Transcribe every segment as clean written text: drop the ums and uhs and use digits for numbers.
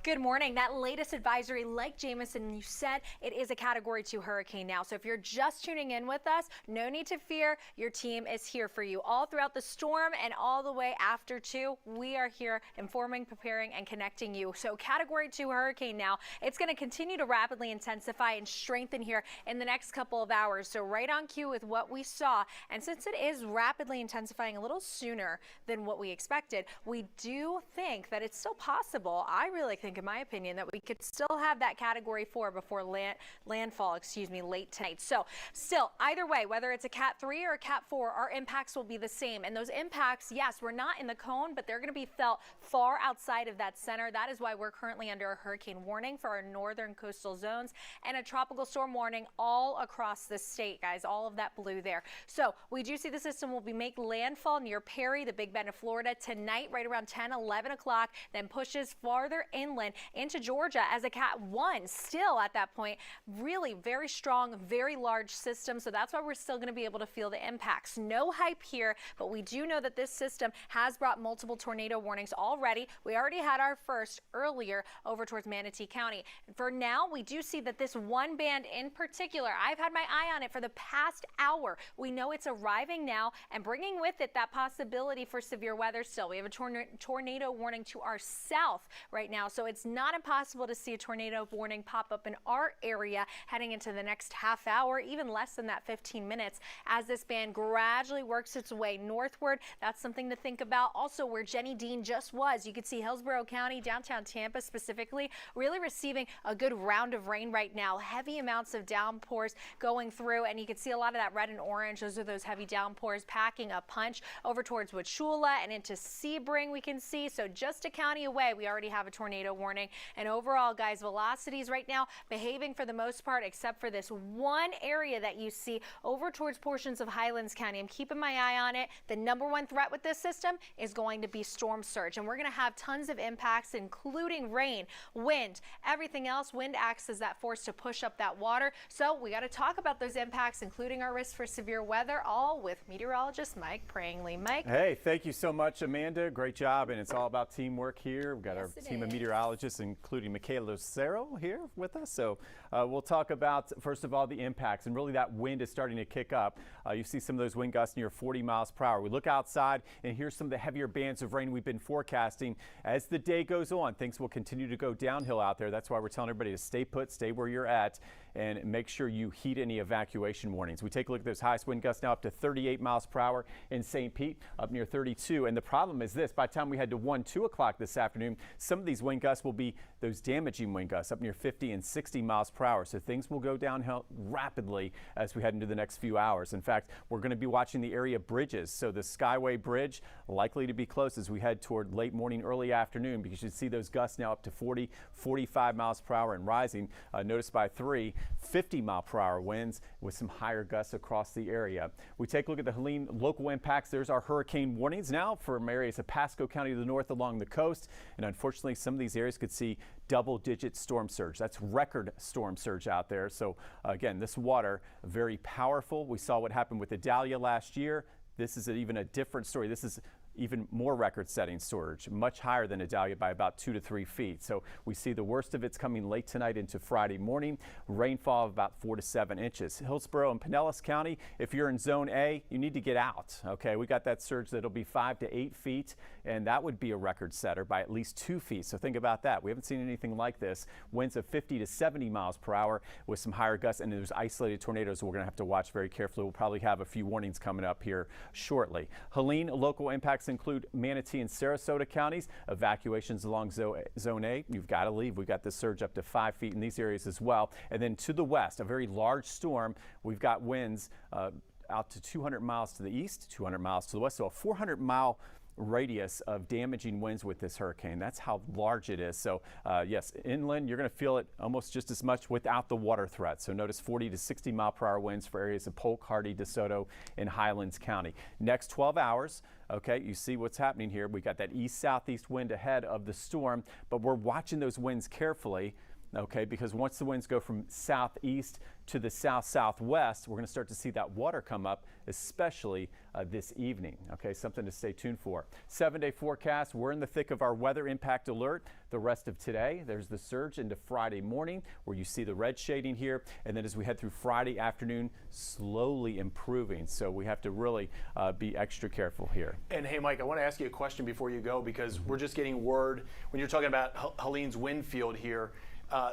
Good morning. That latest advisory, like Jameson, you said, it is a Category 2 hurricane now. So if you're just tuning in with us, no need to fear. Your team is here for you all throughout the storm and all the way after 2. We are here informing, preparing, and connecting you. So Category 2 hurricane now, it's going to continue to rapidly intensify and strengthen here in the next couple of hours. So right on cue with what we saw. And since it is rapidly intensifying a little sooner than what we expected, we do think that it's still possible. I really think, in my opinion, that we could still have that Category 4 before landfall, late tonight. So still, either way, whether it's a Cat 3 or a Cat 4, our impacts will be the same. And those impacts, yes, we're not in the cone, but they're going to be felt far outside of that center. That is why we're currently under a hurricane warning for our northern coastal zones and a tropical storm warning all across the state, guys, all of that blue there. So we do see the system will make landfall near Perry, the Big Bend of Florida tonight, right around 10, 11 o'clock, then pushes farther inland into Georgia as a Cat 1. Still at that point, really very strong, very large system. So that's why we're still going to be able to feel the impacts. No hype here, but we do know that this system has brought multiple tornado warnings already. We already had our first earlier over towards Manatee County. And for now, we do see that this one band in particular, I've had my eye on it for the past hour. We know it's arriving now and bringing with it that possibility for severe weather still. We have a tornado warning to our south right now. So it's not impossible to see a tornado warning pop up in our area heading into the next half hour, even less than that 15 minutes as this band gradually works its way northward. That's something to think about. Also, where Jenny Dean just was, you could see Hillsborough County, downtown Tampa specifically, really receiving a good round of rain right now. Heavy amounts of downpours going through, and you can see a lot of that red and orange. Those are those heavy downpours packing a punch over towards Wauchula and into Sebring, we can see. So just a county away, we already have a tornado warning. And overall, guys, velocities right now behaving for the most part, except for this one area that you see over towards portions of Highlands County. I'm keeping my eye on it. The number one threat with this system is going to be storm surge. And we're going to have tons of impacts, including rain, wind, everything else. Wind acts as that force to push up that water. So we got to talk about those impacts, including our risk for severe weather, all with meteorologist Mike Prangley. Mike. Hey, thank you so much, Amanda. Great job. And it's all about teamwork here. We've got our team of meteorologists, including Michaela Lucero here with us. So we'll talk about, first of all, the impacts, and really that wind is starting to kick up. You see some of those wind gusts near 40 miles per hour. We look outside and here's some of the heavier bands of rain we've been forecasting. As the day goes on, things will continue to go downhill out there. That's why we're telling everybody to stay put, stay where you're at, and make sure you heed any evacuation warnings. We take a look at those highest wind gusts now up to 38 miles per hour in St. Pete, up near 32. And the problem is this: by the time we head to 1, 2 o'clock this afternoon, some of these wind gusts will be those damaging wind gusts up near 50 and 60 miles per hour. So things will go downhill rapidly as we head into the next few hours. In fact, we're going to be watching the area bridges. So the Skyway Bridge likely to be closed as we head toward late morning, early afternoon, because you see those gusts now up to 40, 45 miles per hour and rising. Notice by 3, 50 mile per hour winds with some higher gusts across the area. We take a look at the Helene local impacts. There's our hurricane warnings now from areas of Pasco County to the north along the coast. And unfortunately, some of these areas could see double-digit storm surge. That's record storm surge out there. So again, this water, very powerful. We saw what happened with Idalia last year. This is even a different story. This is even more record-setting storage, much higher than Idalia by about 2 to 3 feet. So we see the worst of it's coming late tonight into Friday morning. Rainfall of about 4 to 7 inches. Hillsborough and Pinellas County, if you're in Zone A, you need to get out. Okay, we got that surge that'll be 5 to 8 feet, and that would be a record setter by at least 2 feet. So think about that. We haven't seen anything like this. Winds of 50 to 70 miles per hour with some higher gusts, and there's isolated tornadoes we're going to have to watch very carefully. We'll probably have a few warnings coming up here shortly. Helene, local impacts include Manatee and Sarasota counties. Evacuations along Zone A. You've got to leave. We've got the surge up to 5 feet in these areas as well. And then to the west, a very large storm. We've got winds out to 200 miles to the east, 200 miles to the west. So a 400-mile radius of damaging winds with this hurricane. That's how large it is. So yes, inland, you're going to feel it almost just as much without the water threat. So notice 40 to 60 mile per hour winds for areas of Polk, Hardy, DeSoto, and Highlands County. Next 12 hours, okay, you see what's happening here. We got that east-southeast wind ahead of the storm, but we're watching those winds carefully. okay, because once the winds go from southeast to the south-southwest, we're going to start to see that water come up, especially this evening. Okay, something to stay tuned for. 7-day forecast. We're in the thick of our weather impact alert. The rest of today, there's the surge into Friday morning where you see the red shading here. And then as we head through Friday afternoon, slowly improving. So we have to really be extra careful here. And hey, Mike, I want to ask you a question before you go, because we're just getting word when you're talking about Helene's wind field here.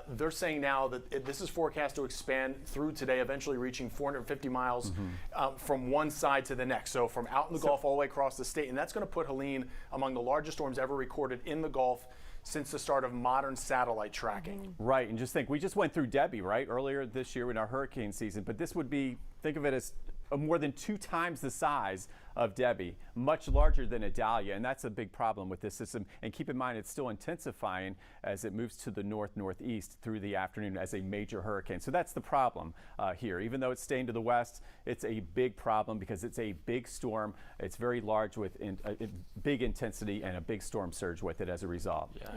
They're saying now that this is forecast to expand through today, eventually reaching 450 miles from one side to the next. So from out in the Gulf all the way across the state. And that's going to put Helene among the largest storms ever recorded in the Gulf since the start of modern satellite tracking. Right, and just think, we just went through Debbie, right, earlier this year in our hurricane season, but this would be, think of it as more than 2 times the size of Debbie, much larger than Idalia, and that's a big problem with this system. And keep in mind, it's still intensifying as it moves to the north-northeast through the afternoon as a major hurricane. So that's the problem here. Even though it's staying to the west, it's a big problem because it's a big storm. It's very large with big intensity and a big storm surge with it as a result. Yeah.